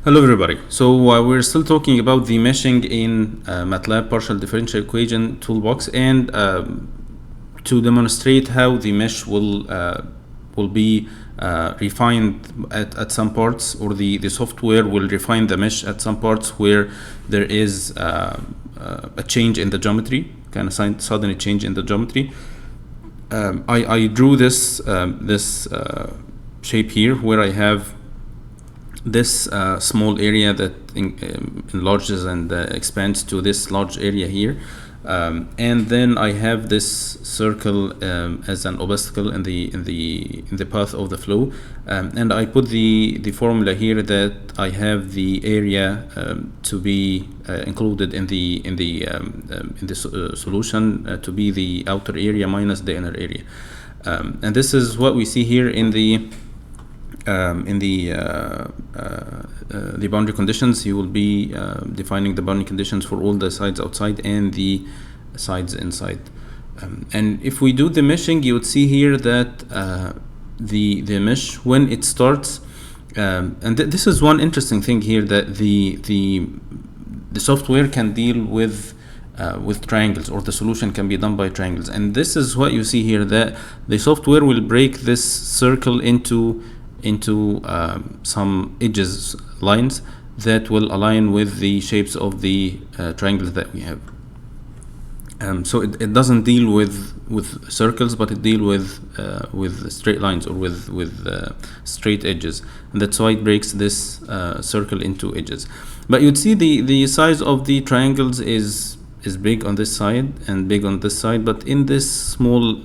Hello everybody. So we're still talking about the meshing in Matlab partial differential equation toolbox, and to demonstrate how the mesh will be refined at some parts, or the software will refine the mesh at some parts where there is a change in the geometry, kind of suddenly change in the geometry. I drew this shape here where I have this small area that enlarges and expands to this large area here, and then I have this circle as an obstacle in the path of the flow, and I put the formula here that I have the area to be included in the solution to be the outer area minus the inner area, and this is what we see here in the boundary conditions. You will be defining the boundary conditions for all the sides outside and the sides inside. And if we do the meshing, you would see here that the mesh, when it starts, and this is one interesting thing here, that the software can deal with triangles, or the solution can be done by triangles. And this is what you see here, that the software will break this circle into some edges, lines that will align with the shapes of the triangles that we have. So it doesn't deal with circles, but it deals with straight lines, or with straight edges, and that's why it breaks this circle into edges. But you'd see the size of the triangles is big on this side and big on this side, but in this small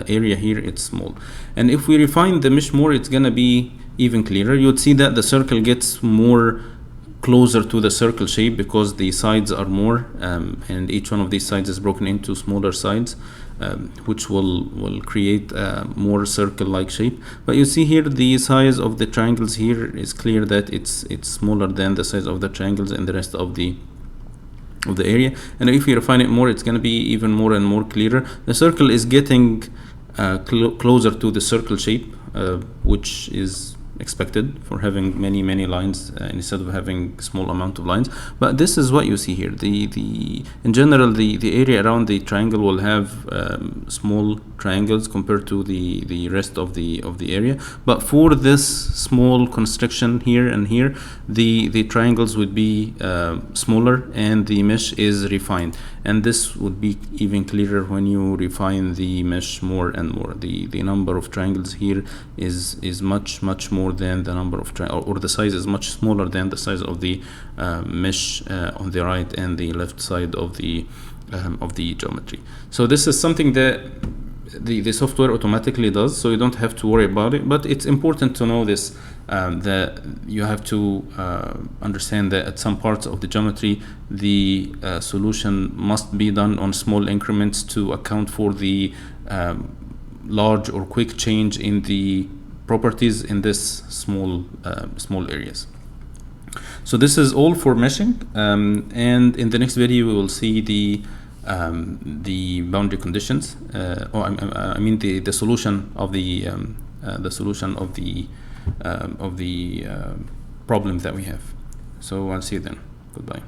area here it's small. And if we refine the mesh more, it's gonna be even clearer. You'd see that the circle gets more closer to the circle shape because the sides are more, and each one of these sides is broken into smaller sides, which will create a more circle-like shape. But you see here the size of the triangles here is clear that it's smaller than the size of the triangles in the rest of the area. And if you refine it more, it's going to be even more and more clearer. The circle is getting closer to the circle shape, which is expected for having many lines instead of having a small amount of lines. But this is what you see here. In general, the area around the triangle will have small triangles compared to the rest of the area. But for this small constriction here and here, the triangles would be smaller, and the mesh is refined. And this would be even clearer when you refine the mesh more and more. The number of triangles here is much more than the number of or the size is much smaller than the size of the mesh on the right and the left side of the geometry. So this is something that the software automatically does, so you don't have to worry about it. But it's important to know this, that you have to understand that at some parts of the geometry, the solution must be done on small increments to account for the large or quick change in the properties in this small areas. So this is all for meshing, and in the next video we will see the boundary conditions, I mean the solution of the problem that we have. So I'll see you then. Goodbye.